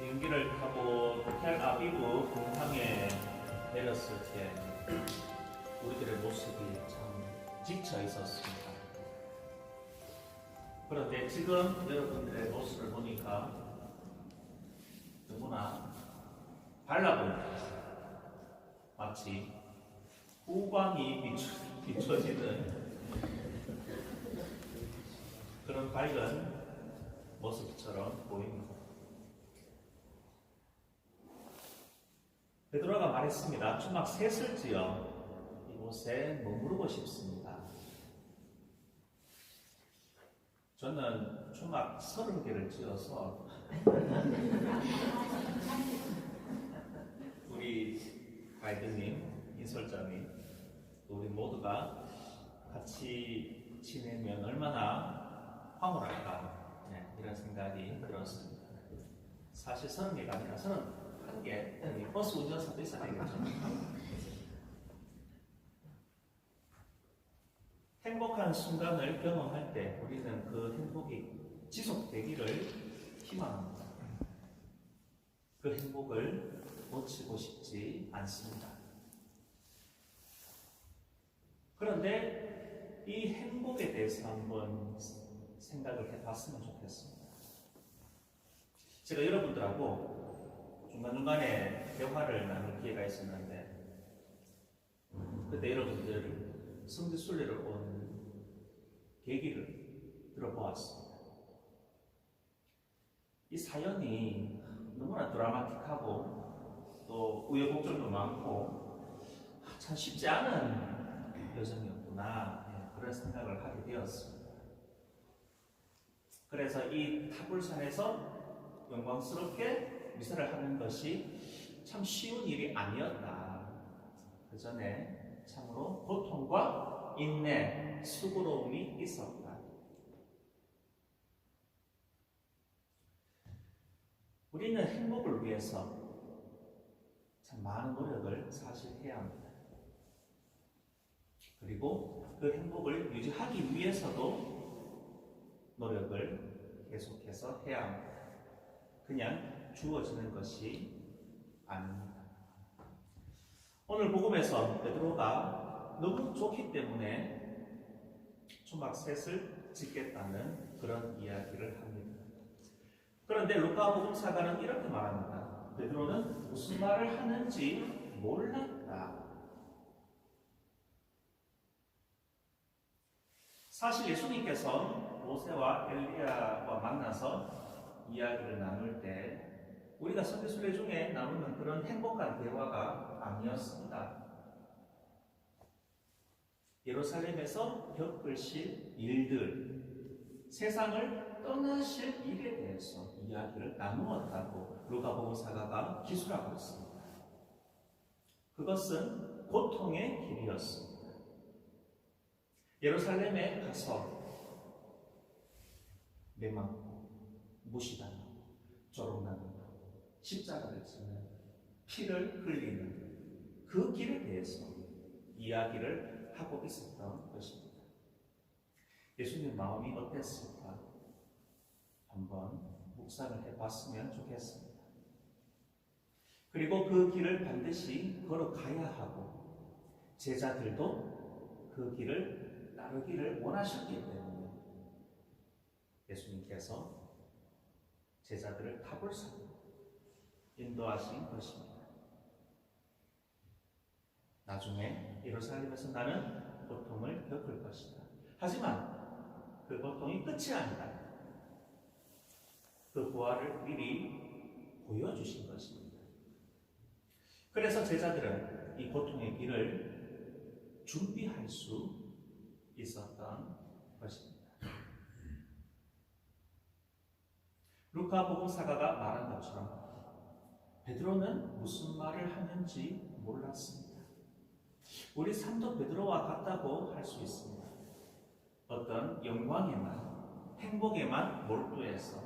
비행기를 타고 텔아비브 공항에 내렸을 때 우리들의 모습이 참 지쳐 있었습니다. 그런데 지금 여러분들의 모습을 보니까 너무나 밝아 보입니다. 마치 후광이 비춰지는 그런 밝은 모습처럼 보입니다. 베드로가 말했습니다. 초막 셋을 지어 이곳에 머무르고 싶습니다. 저는 초막 30개를 지어서 우리 가이드님, 인설자님, 우리 모두가 같이 지내면 얼마나 황홀할까, 이런 생각이 들었습니다. 사실 30개가 아니라 31개, 버스 운전사도 있어야 되겠죠. 행복한 순간을 경험할 때 우리는 그 행복이 지속되기를 희망합니다. 그 행복을 놓치고 싶지 않습니다. 그런데 이 행복에 대해서 한번 생각을 해봤으면 좋겠습니다. 제가 여러분들하고 중간중간에 대화를 나눌 기회가 있었는데 그때 여러분들 성지순례를 온 계기를 들어보았습니다. 이 사연이 너무나 드라마틱하고 또 우여곡절도 많고 참 쉽지 않은 여정이었구나, 그런 생각을 하게 되었습니다. 그래서 이 타불산에서 영광스럽게 미사를 하는 것이 참 쉬운 일이 아니었다. 그 전에 참으로 고통과 인내, 수고로움이 있었다. 우리는 행복을 위해서 참 많은 노력을 사실 해야 합니다. 그리고 그 행복을 유지하기 위해서도 노력을 계속해서 해야 합니다. 그냥 주어지는 것이 아닙니다. 오늘 복음에서 베드로가 너무 좋기 때문에 초막 셋을 짓겠다는 그런 이야기를 합니다. 그런데 루카 복음사가는 이렇게 말합니다. 베드로는 무슨 말을 하는지 몰랐다. 사실 예수님께서 모세와 엘리야와 만나서 이야기를 나눌 때 우리가 성지순례 중에 나누는 그런 행복한 대화가 아니었습니다. 예루살렘에서 겪으실 일들, 세상을 떠나실 일에 대해서 이야기를 나누었다고 루카 복음사가가 기술하고 있습니다. 그것은 고통의 길이었습니다. 예루살렘에 가서 매맞고 무시당하고 조롱당하고 십자가를 지는 피를 흘리는 그 길에 대해서 이야기를 하고 있었던 것입니다. 예수님 마음이 어땠을까? 한번 묵상을 해봤으면 좋겠습니다. 그리고 그 길을 반드시 걸어가야 하고 제자들도 그 길을 따르기를 원하셨기 때문에 예수님께서 제자들을 타불산으로 인도하신 것입니다. 나중에 예루살렘에서 나는 고통을 겪을 것이다. 하지만 그 고통이 끝이 아니다. 그 부활을 미리 보여주신 것입니다. 그래서 제자들은 이 고통의 길을 준비할 수 있었던 것입니다. 루카 복음사가가 말한 것처럼 베드로는 무슨 말을 하는지 몰랐습니다. 우리 삶도 베드로와 같다고 할 수 있습니다. 어떤 영광에만, 행복에만 몰두해서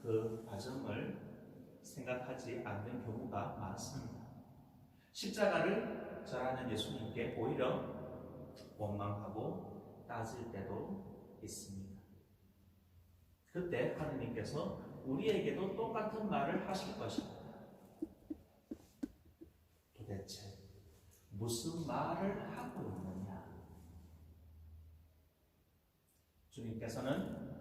그 과정을 생각하지 않는 경우가 많습니다. 십자가를 절하는 예수님께 오히려 원망하고 따질 때도 있습니다. 그때 하느님께서 우리에게도 똑같은 말을 하실 것입니다. 도대체 무슨 말을 하고 있느냐? 주님께서는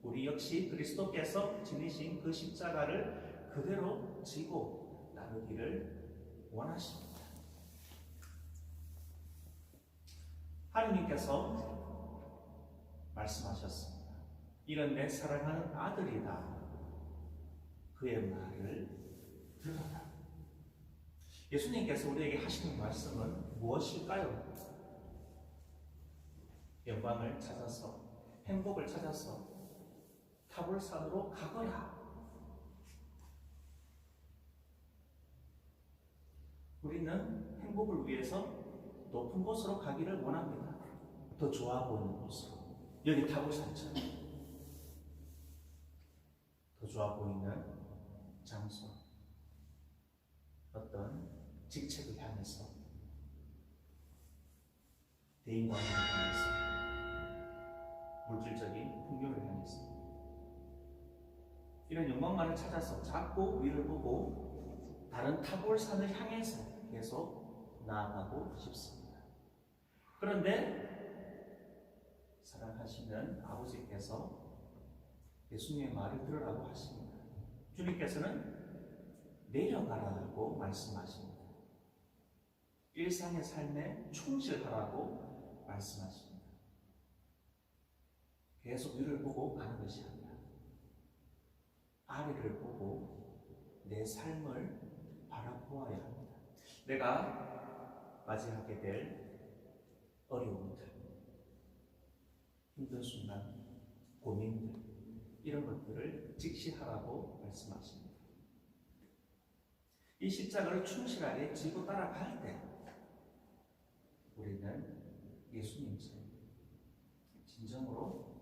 우리 역시 그리스도께서 지니신 그 십자가를 그대로 지고 나르기를 원하십니다. 하느님께서 말씀하셨습니다. 이런 내 사랑하는 아들이다. 그의 말을 들어라. 예수님께서 우리에게 하시는 말씀은 무엇일까요? 영광을 찾아서, 행복을 찾아서 타볼산으로 가거라. 우리는 행복을 위해서 높은 곳으로 가기를 원합니다. 더 좋아 보이는 곳으로. 여기 타볼산처럼 더 좋아 보이는 장소, 어떤 직책을 향해서, 대인관계를 향해서, 물질적인 풍요를 향해서 이런 영광만을 찾아서 자꾸 위를 보고 다른 타볼산을 향해서 계속 나아가고 싶습니다. 그런데 사랑하시는 아버지께서 예수님의 말을 들으라고 하십니다. 주님께서는 내려가라고 말씀하십니다. 일상의 삶에 충실하라고 말씀하십니다. 계속 위를 보고 가는 것이 아니라 아래를 보고 내 삶을 바라보아야 합니다. 내가 맞이하게 될 어려움들, 힘든 순간, 고민들, 이런 것들을 직시하라고 말씀하십니다. 이 십자가를 충실하게 지고 따라갈 때 우리는 예수님처럼 진정으로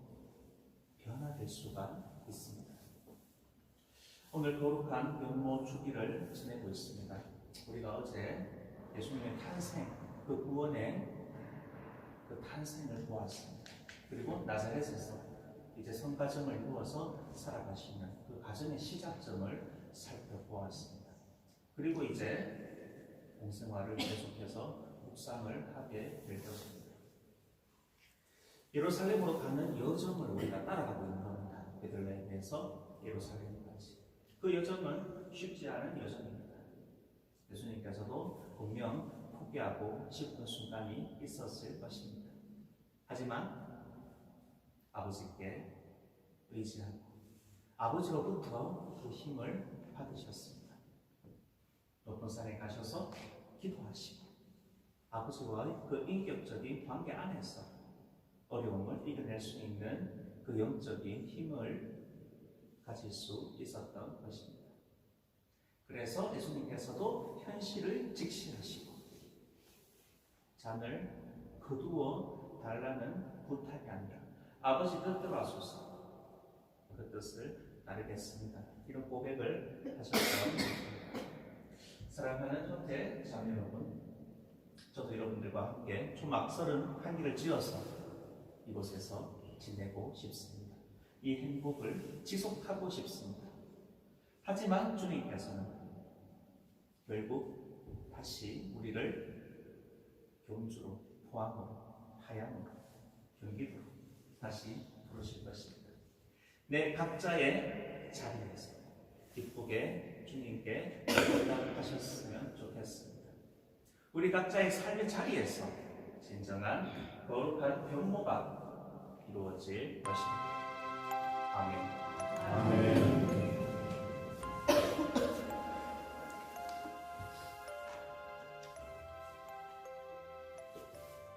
변화될 수가 있습니다. 오늘 거룩한 변모 주기를 지내고 있습니다. 우리가 어제 예수님의 탄생, 그 구원의 그 탄생을 보았습니다. 그리고 나사렛에서 이제 성가정을 이루어서 살아가시는 그 가정의 시작점을 살펴보았습니다. 그리고 이제 공생활을 계속해서 묵상을 하게 될 것입니다. 예루살렘으로 가는 여정을 우리가 따라가고 있는 겁니다. 베들레헴에서 예루살렘까지. 그 여정은 쉽지 않은 여정입니다. 예수님께서도 분명 포기하고 싶은 순간이 있었을 것입니다. 하지만 아버지께 의지하고 아버지로부터 그 힘을 받으셨습니다. 높은 산에 가셔서 기도하시고 아버지와의 그 인격적인 관계 안에서 어려움을 이겨낼 수 있는 그 영적인 힘을 가질 수 있었던 것입니다. 그래서 예수님께서도 현실을 직시하시고 잔을 거두어 달라는 부탁이 아니라 아버지 뜻대로 하소서, 그 뜻을 따르겠습니다. 이런 고백을 하셨던 것입니다. 사랑하는 형제 자매 여러분, 저도 여러분들과 함께 초막 31기를 지어서 이곳에서 지내고 싶습니다. 이 행복을 지속하고 싶습니다. 하지만 주님께서는 결국 다시 우리를 경주로, 포항으로, 하양으로, 경기도로 다시 부르실 것입니다. 내 각자의 자리에서 기쁘게 주님께 응답하셨으면 좋겠습니다. 우리 각자의 삶의 자리에서 진정한 거룩한 변모가 이루어질 것입니다. 아멘. 아멘.